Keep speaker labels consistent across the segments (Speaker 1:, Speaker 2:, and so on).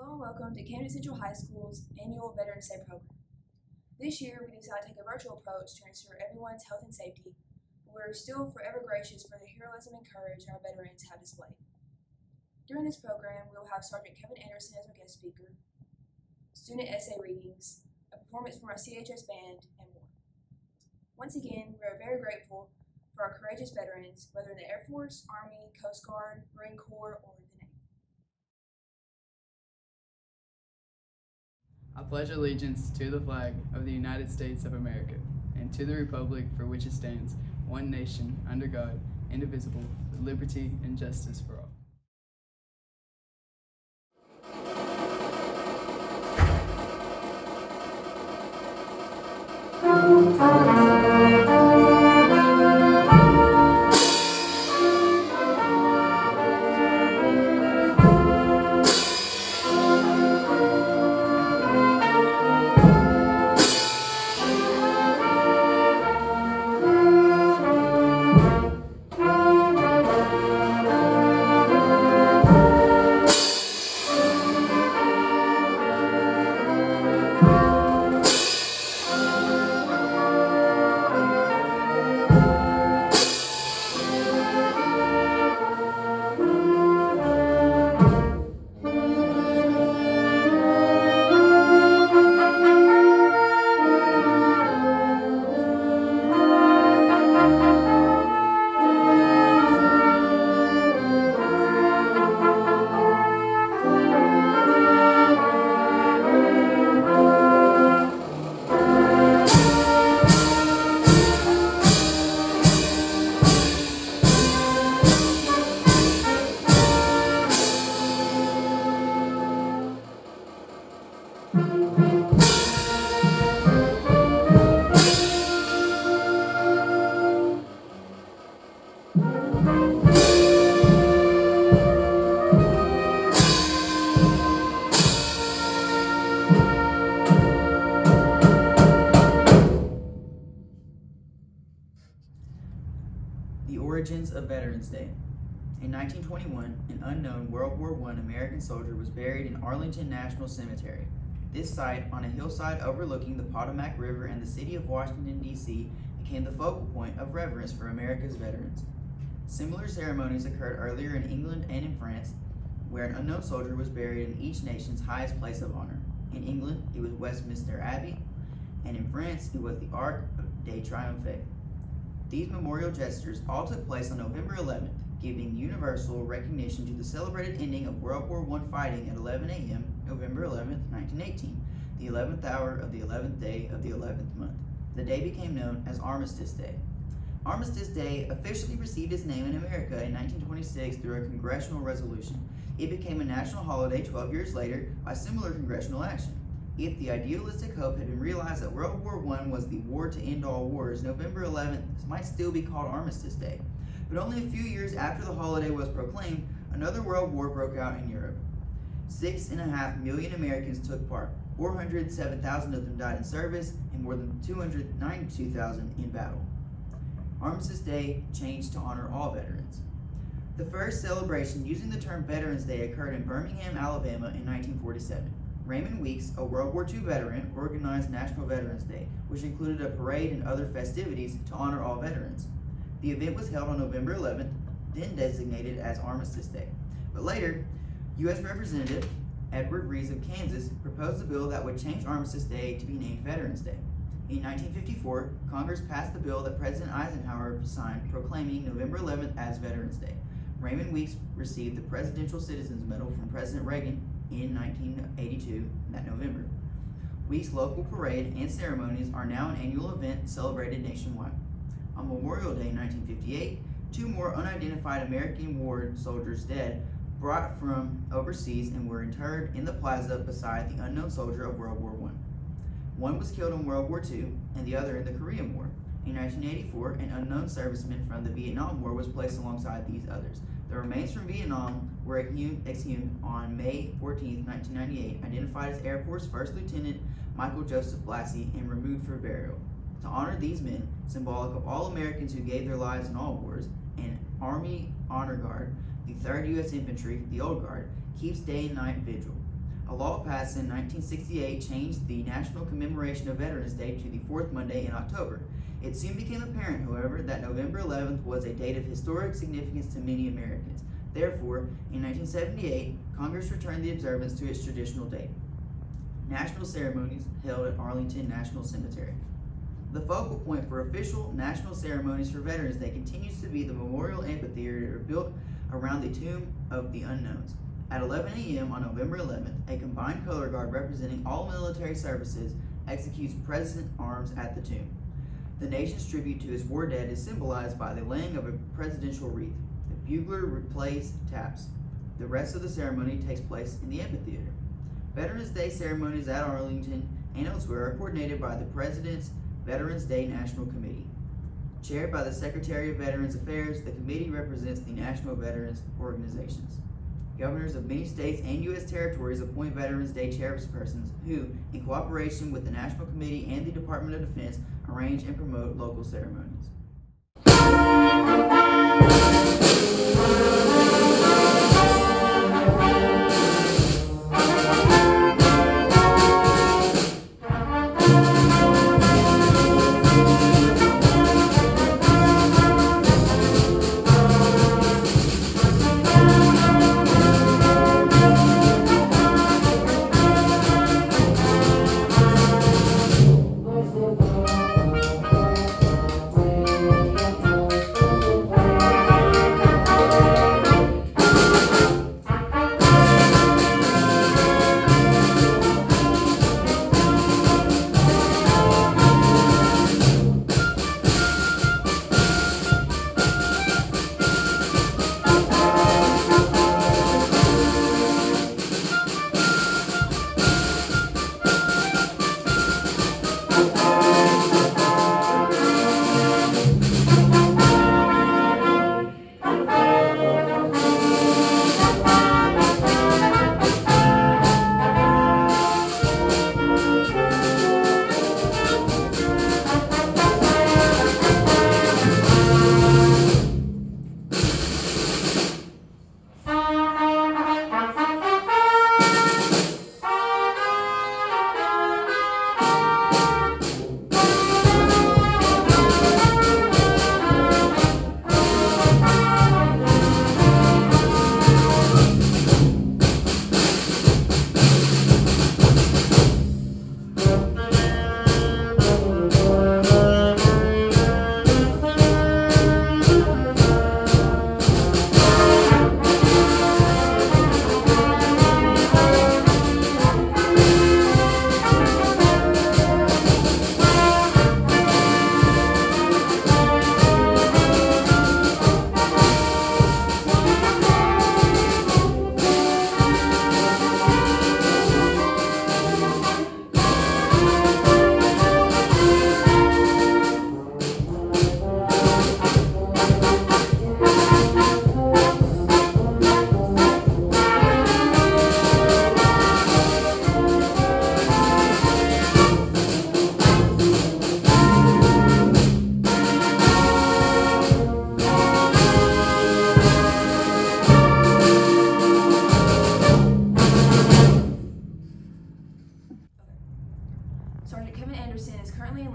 Speaker 1: Hello and welcome to Camden Central High School's annual Veterans Day program. This year, we decided to take a virtual approach to ensure everyone's health and safety, but we're still forever gracious for the heroism and courage our veterans have displayed. During this program, we will have Sergeant Kevin Anderson as our guest speaker, student essay readings, a performance from our CHS band, and more. Once again, we are very grateful for our courageous veterans, whether in the Air Force, Army, Coast Guard, Marine Corps, or the Navy.
Speaker 2: I pledge allegiance to the flag of the United States of America and to the republic for which it stands, one nation, under God, indivisible, with liberty and justice for all.
Speaker 3: The origins of Veterans Day. In 1921, an unknown World War I American soldier was buried in Arlington National Cemetery. This site, on a hillside overlooking the Potomac River and the city of Washington, D.C., became the focal point of reverence for America's veterans. Similar ceremonies occurred earlier in England and in France, where an unknown soldier was buried in each nation's highest place of honor. In England, it was Westminster Abbey, and in France, it was the Arc de Triomphe. These memorial gestures all took place on November 11th, giving universal recognition to the celebrated ending of World War I fighting at 11 a.m., November 11th, 1918, the 11th hour of the 11th day of the 11th month. The day became known as Armistice Day. Armistice Day officially received its name in America in 1926 through a congressional resolution. It became a national holiday 12 years later by similar congressional action. If the idealistic hope had been realized that World War I was the war to end all wars, November 11th might still be called Armistice Day. But only a few years after the holiday was proclaimed, another world war broke out in Europe. 6.5 million Americans took part. 407,000 of them died in service, and more than 292,000 in battle. Armistice Day changed to honor all veterans. The first celebration using the term Veterans Day occurred in Birmingham, Alabama in 1947. Raymond Weeks, a World War II veteran, organized National Veterans Day, which included a parade and other festivities to honor all veterans. The event was held on November 11th, then designated as Armistice Day. But later, U.S. Representative Edward Rees of Kansas proposed a bill that would change Armistice Day to be named Veterans Day. In 1954, Congress passed the bill that President Eisenhower signed proclaiming November 11th as Veterans Day. Raymond Weeks received the Presidential Citizens Medal from President Reagan in 1982, that November. Weeks' local parade and ceremonies are now an annual event celebrated nationwide. On Memorial Day 1958, two more unidentified American war soldiers dead brought from overseas and were interred in the plaza beside the unknown soldier of World War I. One was killed in World War II and the other in the Korean War. In 1984, an unknown serviceman from the Vietnam War was placed alongside these others. The remains from Vietnam were exhumed on May 14, 1998, identified as Air Force First Lieutenant Michael Joseph Blassie, and removed for burial. To honor these men, symbolic of all Americans who gave their lives in all wars, an Army Honor Guard, the 3rd U.S. Infantry, the Old Guard, keeps day and night vigil. A law passed in 1968 changed the national commemoration of Veterans Day to the fourth Monday in October. It soon became apparent, however, that November 11th was a date of historic significance to many Americans. Therefore, in 1978, Congress returned the observance to its traditional date. National ceremonies held at Arlington National Cemetery. The focal point for official national ceremonies for Veterans Day continues to be the Memorial Amphitheater built around the Tomb of the Unknowns. At 11 a.m. on November 11th, a combined color guard representing all military services executes President arms at the tomb. The nation's tribute to his war dead is symbolized by the laying of a presidential wreath. The bugler plays taps. The rest of the ceremony takes place in the amphitheater. Veterans Day ceremonies at Arlington and elsewhere are coordinated by the President's Veterans Day National Committee. Chaired by the Secretary of Veterans Affairs, the committee represents the national veterans organizations. Governors of many states and U.S. territories appoint Veterans Day chairpersons who, in cooperation with the National Committee and the Department of Defense, arrange and promote local ceremonies.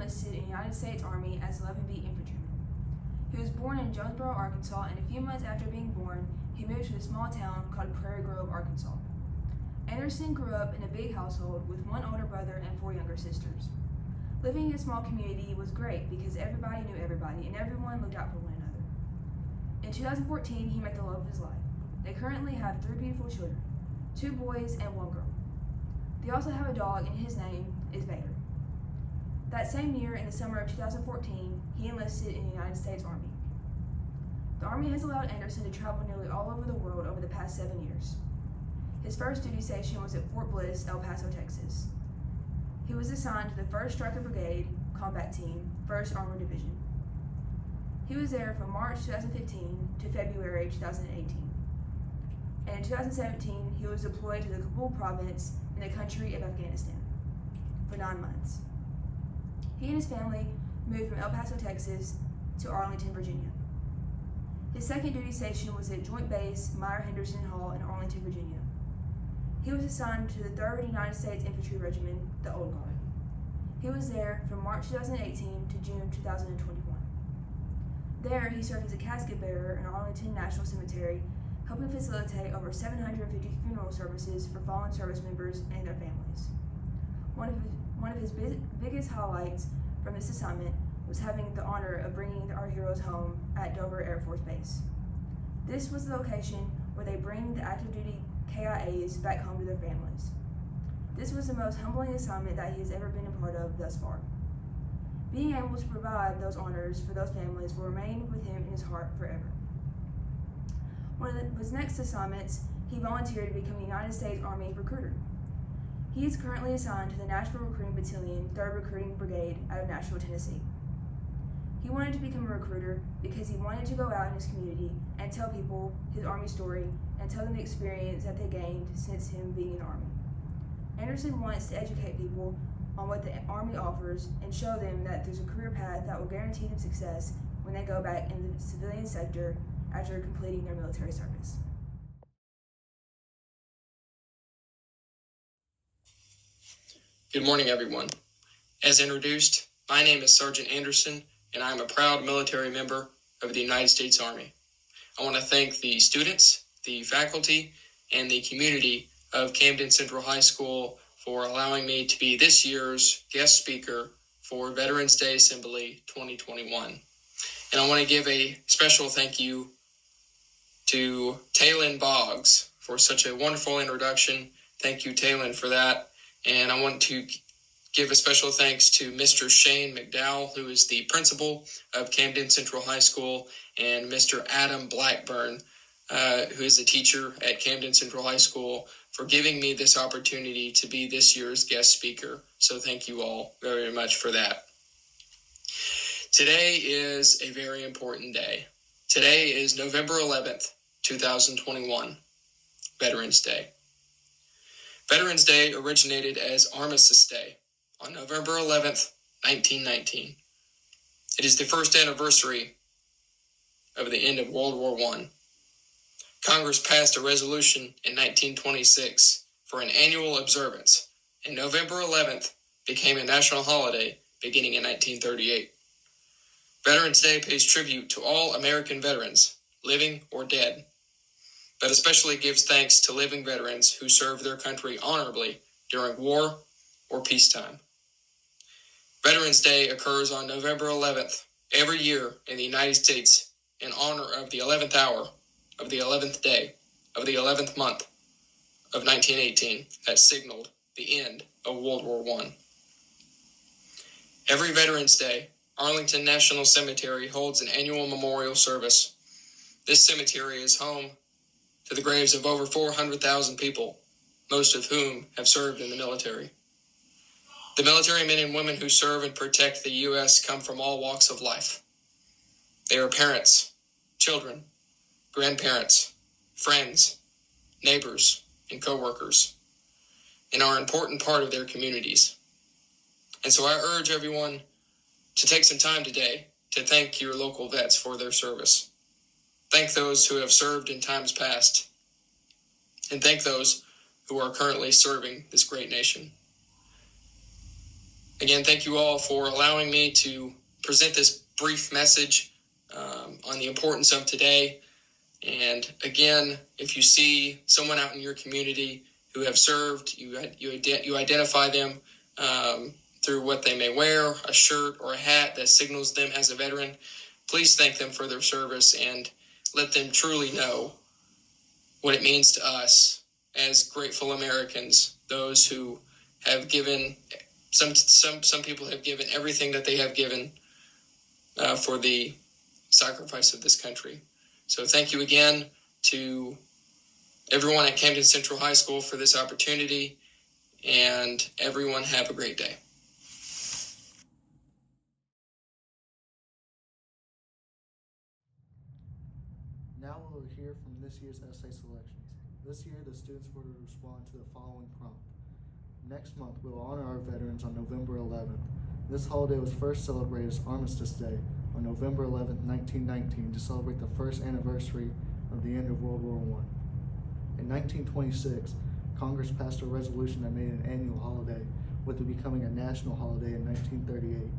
Speaker 1: enlisted in the United States Army as 11B infantryman. He was born in Jonesboro, Arkansas, and a few months after being born, he moved to a small town called Prairie Grove, Arkansas. Anderson grew up in a big household with one older brother and 4 younger sisters. Living in a small community was great because everybody knew everybody and everyone looked out for one another. In 2014, he met the love of his life. They currently have 3 beautiful children, 2 boys and 1 girl. They also have a dog and his name is Vader. That same year, in the summer of 2014, he enlisted in the United States Army. The Army has allowed Anderson to travel nearly all over the world over the past 7 years. His first duty station was at Fort Bliss, El Paso, Texas. He was assigned to the 1st Striker Brigade Combat Team, 1st Armored Division. He was there from March 2015 to February 2018. And in 2017, he was deployed to the Kabul province in the country of Afghanistan for 9 months. He and his family moved from El Paso, Texas to Arlington, Virginia. His second duty station was at Joint Base Meyer Henderson Hall in Arlington, Virginia. He was assigned to the 3rd United States Infantry Regiment, the Old Guard. He was there from March 2018 to June 2021. There, he served as a casket bearer in Arlington National Cemetery, helping facilitate over 750 funeral services for fallen service members and their families. One of his biggest highlights from this assignment was having the honor of bringing our heroes home at Dover Air Force Base. This was the location where they bring the active duty KIAs back home to their families. This was the most humbling assignment that he has ever been a part of thus far. Being able to provide those honors for those families will remain with him in his heart forever. One of his next assignments, he volunteered to become a United States Army recruiter. He is currently assigned to the Nashville Recruiting Battalion, 3rd Recruiting Brigade out of Nashville, Tennessee. He wanted to become a recruiter because he wanted to go out in his community and tell people his Army story and tell them the experience that they gained since him being in the Army. Anderson wants to educate people on what the Army offers and show them that there's a career path that will guarantee them success when they go back in the civilian sector after completing their military service.
Speaker 4: Good morning, everyone. As introduced, my name is Sergeant Anderson, and I am a proud military member of the United States Army. I want to thank the students, the faculty, and the community of Camden Central High School for allowing me to be this year's guest speaker for Veterans Day Assembly 2021. And I want to give a special thank you to Taylin Boggs for such a wonderful introduction. Thank you, Taylin, for that. And I want to give a special thanks to Mr. Shane McDowell, who is the principal of Camden Central High School, and Mr. Adam Blackburn, who is a teacher at Camden Central High School, for giving me this opportunity to be this year's guest speaker. So thank you all very much for that. Today is a very important day. Today is November 11th, 2021, Veterans Day. Veterans Day originated as Armistice Day on November 11th, 1919. It is the first anniversary of the end of World War I. Congress passed a resolution in 1926 for an annual observance, and November 11th became a national holiday beginning in 1938. Veterans Day pays tribute to all American veterans, living or dead, but especially gives thanks to living veterans who served their country honorably during war or peacetime. Veterans Day occurs on November 11th every year in the United States in honor of the 11th hour of the 11th day of the 11th month of 1918 that signaled the end of World War I. Every Veterans Day, Arlington National Cemetery holds an annual memorial service. This cemetery is home to the graves of over 400,000 people, most of whom have served in the military. The military men and women who serve and protect the U.S. come from all walks of life. They are parents, children, grandparents, friends, neighbors, and co-workers, and are an important part of their communities. And so I urge everyone to take some time today to thank your local vets for their service. Thank those who have served in times past, and thank those who are currently serving this great nation. Again, thank you all for allowing me to present this brief message on the importance of today. And again, if you see someone out in your community who have served, you identify them through what they may wear, a shirt or a hat that signals them as a veteran. Please thank them for their service and let them truly know what it means to us as grateful Americans, those who have given, some people have given everything that they have given for the sacrifice of this country. So thank you again to everyone at Camden Central High School for this opportunity, and everyone have a great day.
Speaker 5: Now we will hear from this year's essay selections. This year, the students will respond to the following prompt. Next month, we will honor our veterans on November 11th. This holiday was first celebrated as Armistice Day on November 11th, 1919, to celebrate the first anniversary of the end of World War I. In 1926, Congress passed a resolution that made an annual holiday, with it becoming a national holiday in 1938.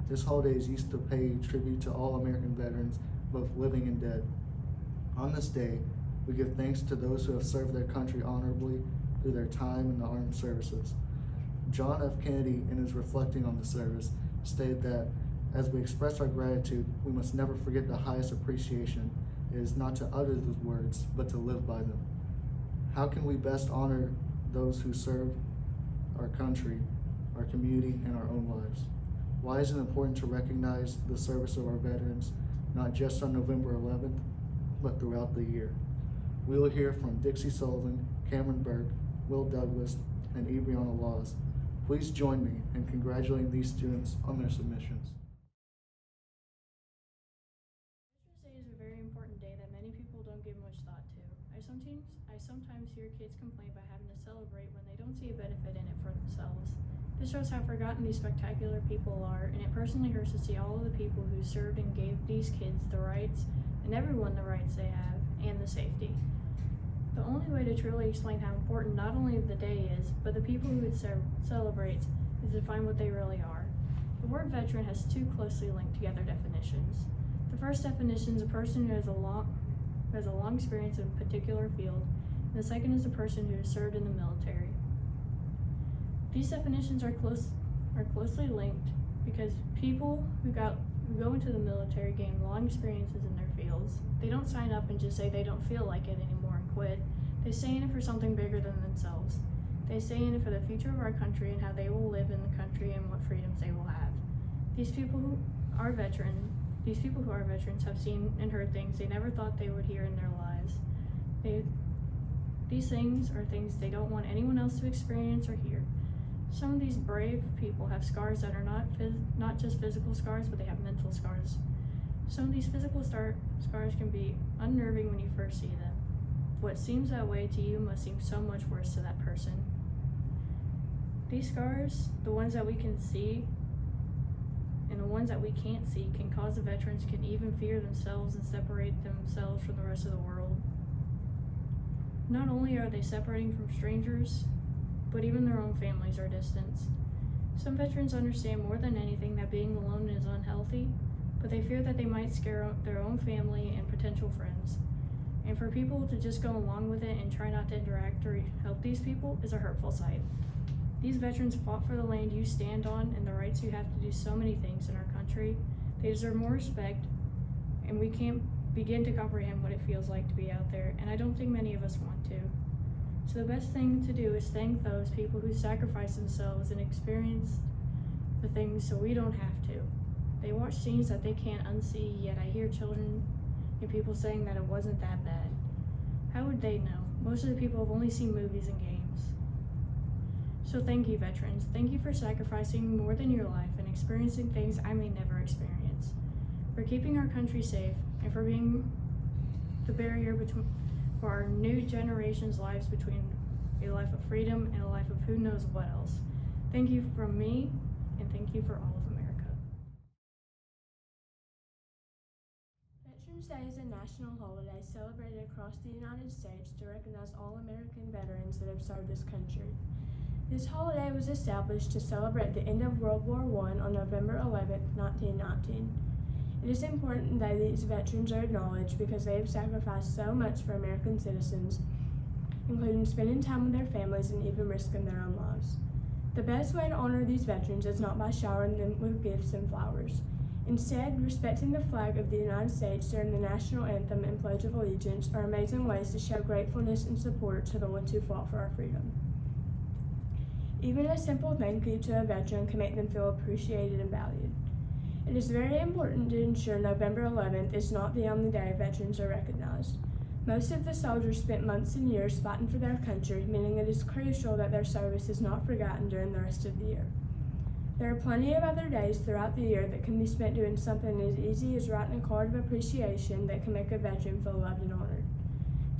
Speaker 5: This holiday is used to pay tribute to all American veterans, both living and dead. On this day, we give thanks to those who have served their country honorably through their time in the armed services. John F. Kennedy, in his reflecting on the service, stated that as we express our gratitude, we must never forget the highest appreciation is not to utter those words, but to live by them. How can we best honor those who serve our country, our community, and our own lives? Why is it important to recognize the service of our veterans, not just on November 11th, but throughout the year? We will hear from Dixie Sullivan, Cameron Burke, Will Douglas, and Ebriana Laws. Please join me in congratulating these students on their submissions.
Speaker 6: Veterans Day is a very important day that many people don't give much thought to. I sometimes hear kids complain about having to celebrate when they don't see a benefit in it for themselves. This shows how forgotten these spectacular people are, and it personally hurts to see all of the people who served and gave these kids the rights, and everyone the rights they have, and the safety. The only way to truly explain how important not only the day is, but the people who it celebrates, is to define what they really are. The word veteran has two closely linked together definitions. The first definition is a person who has a long experience in a particular field, and the second is a person who has served in the military. These definitions are closely linked because people who go into the military gain long experiences in their fields. They don't sign up and just say they don't feel like it anymore and quit. They stay in it for something bigger than themselves. They stay in it for the future of our country and how they will live in the country and what freedoms they will have. These people who are veterans have seen and heard things they never thought they would hear in their lives. These things are things they don't want anyone else to experience or hear. Some of these brave people have scars that are not just physical scars, but they have mental scars. Some of these physical scars can be unnerving when you first see them. What seems that way to you must seem so much worse to that person. These scars, the ones that we can see and the ones that we can't see, can cause the veterans can even fear themselves and separate themselves from the rest of the world. Not only are they separating from strangers, but even their own families are distanced. Some veterans understand more than anything that being alone is unhealthy, but they fear that they might scare their own family and potential friends. And for people to just go along with it and try not to interact or help these people is a hurtful sight. These veterans fought for the land you stand on and the rights you have to do so many things in our country. They deserve more respect, and we can't begin to comprehend what it feels like to be out there, and I don't think many of us want to. So the best thing to do is thank those people who sacrificed themselves and experienced the things so we don't have to. They watch scenes that they can't unsee, yet I hear children and people saying that it wasn't that bad. How would they know? Most of the people have only seen movies and games. So thank you, veterans. Thank you for sacrificing more than your life and experiencing things I may never experience. For keeping our country safe and for being the barrier for our new generation's lives between a life of freedom and a life of who knows what else. Thank you from me, and thank you for all of America.
Speaker 7: Veterans Day is a national holiday celebrated across the United States to recognize all American veterans that have served this country. This holiday was established to celebrate the end of World War I on November 11, 1919. It is important that these veterans are acknowledged because they have sacrificed so much for American citizens, including spending time with their families and even risking their own lives. The best way to honor these veterans is not by showering them with gifts and flowers. Instead, respecting the flag of the United States during the national anthem and Pledge of Allegiance are amazing ways to show gratefulness and support to the ones who fought for our freedom. Even a simple thank you to a veteran can make them feel appreciated and valued. It is very important to ensure November 11th is not the only day veterans are recognized. Most of the soldiers spent months and years fighting for their country, meaning it is crucial that their service is not forgotten during the rest of the year. There are plenty of other days throughout the year that can be spent doing something as easy as writing a card of appreciation that can make a veteran feel loved and honored.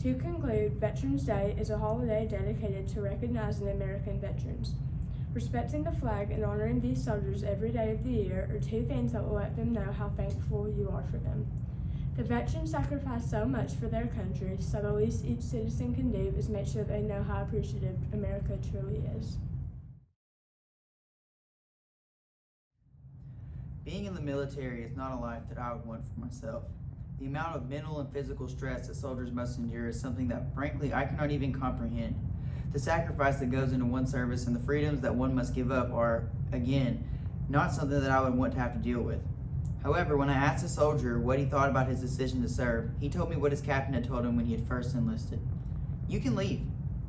Speaker 7: To conclude, Veterans Day is a holiday dedicated to recognizing American veterans. Respecting the flag and honoring these soldiers every day of the year are two things that will let them know how thankful you are for them. The veterans sacrificed so much for their country, so the least each citizen can do is make sure they know how appreciative America truly is.
Speaker 3: Being in the military is not a life that I would want for myself. The amount of mental and physical stress that soldiers must endure is something that, frankly, I cannot even comprehend. The sacrifice that goes into one's service and the freedoms that one must give up are, again, not something that I would want to have to deal with. However, when I asked a soldier what he thought about his decision to serve, he told me what his captain had told him when he had first enlisted. You can leave.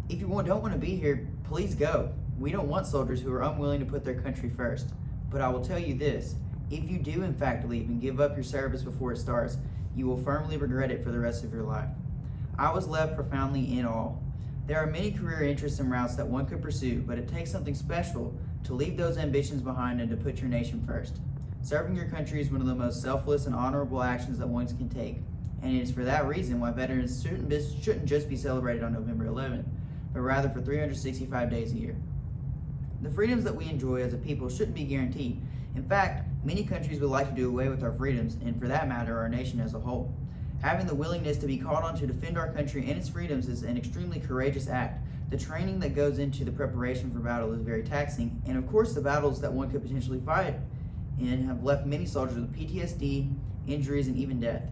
Speaker 3: If you don't want to be here, please go. We don't want soldiers who are unwilling to put their country first. But I will tell you this, if you do in fact leave and give up your service before it starts, you will firmly regret it for the rest of your life. I was left profoundly in awe. There are many career interests and routes that one could pursue, but it takes something special to leave those ambitions behind and to put your nation first. Serving your country is one of the most selfless and honorable actions that one can take, and it is for that reason why veterans shouldn't just be celebrated on November 11th, but rather for 365 days a year. The freedoms that we enjoy as a people shouldn't be guaranteed. In fact, many countries would like to do away with our freedoms, and for that matter, our nation as a whole. Having the willingness to be called on to defend our country and its freedoms is an extremely courageous act. The training that goes into the preparation for battle is very taxing, and of course the battles that one could potentially fight in have left many soldiers with PTSD, injuries, and even death.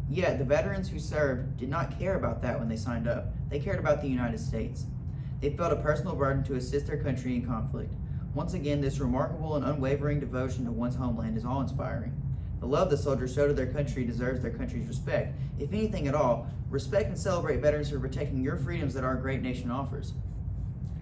Speaker 3: Yet, the veterans who served did not care about that when they signed up. They cared about the United States. They felt a personal burden to assist their country in conflict. Once again, this remarkable and unwavering devotion to one's homeland is awe-inspiring. The love the soldiers show to their country deserves their country's respect. If anything at all, respect and celebrate veterans for protecting your freedoms that our great nation offers.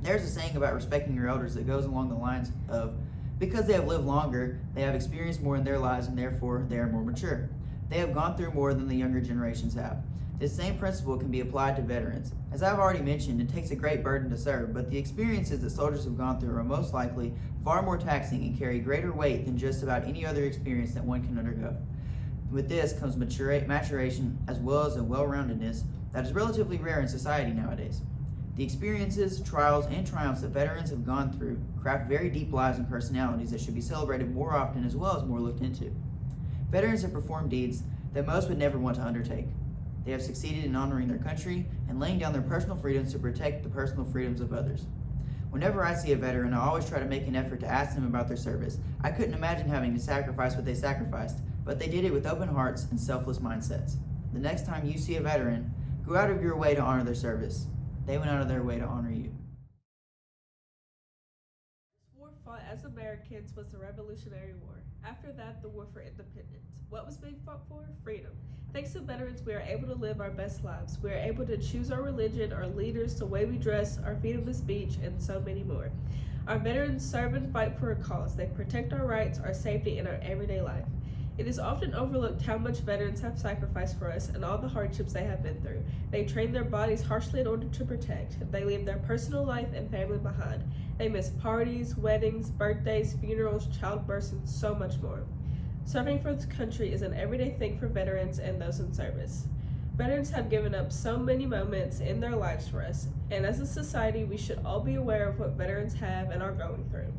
Speaker 3: There's a saying about respecting your elders that goes along the lines of, because they have lived longer, they have experienced more in their lives, and therefore they are more mature. They have gone through more than the younger generations have. This same principle can be applied to veterans. As I've already mentioned, it takes a great burden to serve, but the experiences that soldiers have gone through are most likely far more taxing and carry greater weight than just about any other experience that one can undergo. With this comes maturation as well as a well-roundedness that is relatively rare in society nowadays. The experiences, trials, and triumphs that veterans have gone through craft very deep lives and personalities that should be celebrated more often as well as more looked into. Veterans have performed deeds that most would never want to undertake. They have succeeded in honoring their country and laying down their personal freedoms to protect the personal freedoms of others. Whenever I see a veteran, I always try to make an effort to ask them about their service. I couldn't imagine having to sacrifice what they sacrificed, but they did it with open hearts and selfless mindsets. The next time you see a veteran, go out of your way to honor their service. They went out of their way to honor you.
Speaker 8: This war fought as Americans was the Revolutionary War. After that, the War for Independence. What was being fought for? Freedom. Thanks to veterans, we are able to live our best lives. We are able to choose our religion, our leaders, the way we dress, our freedom of speech, and so many more. Our veterans serve and fight for a cause. They protect our rights, our safety, and our everyday life. It is often overlooked how much veterans have sacrificed for us and all the hardships they have been through. They train their bodies harshly in order to protect. They leave their personal life and family behind. They miss parties, weddings, birthdays, funerals, childbirths, and so much more. Serving for this country is an everyday thing for veterans and those in service. Veterans have given up so many moments in their lives for us, and as a society, we should all be aware of what veterans have and are going through.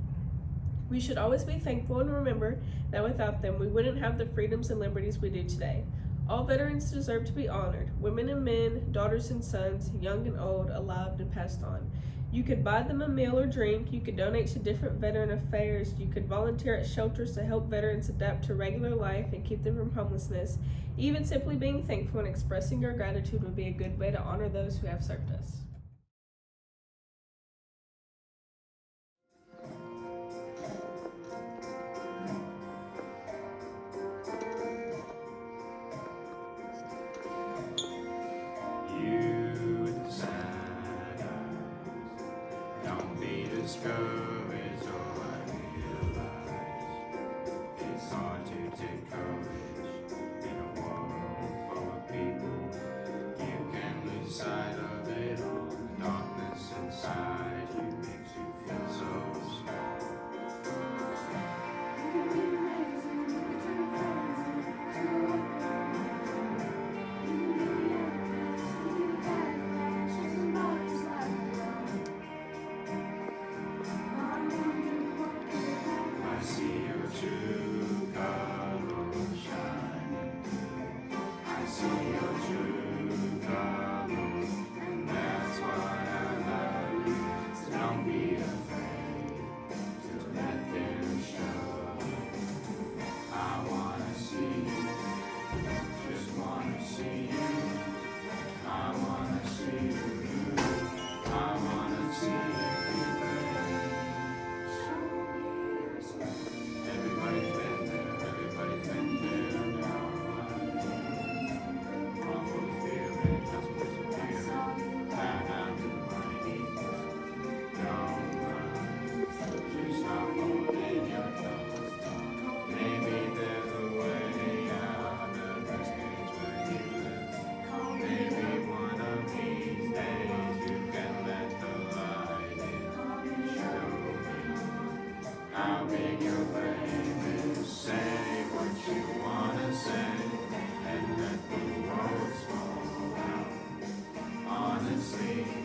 Speaker 8: We should always be thankful and remember that without them, we wouldn't have the freedoms and liberties we do today. All veterans deserve to be honored, women and men, daughters and sons, young and old, alive and passed on. You could buy them a meal or drink, you could donate to different veteran affairs, you could volunteer at shelters to help veterans adapt to regular life and keep them from homelessness. Even simply being thankful and expressing your gratitude would be a good way to honor those who have served us.
Speaker 9: Discouraged, oh, I realize it's hard to take courage in a world full of people. You can lose sight of it all. The darkness inside you makes you feel so small. free.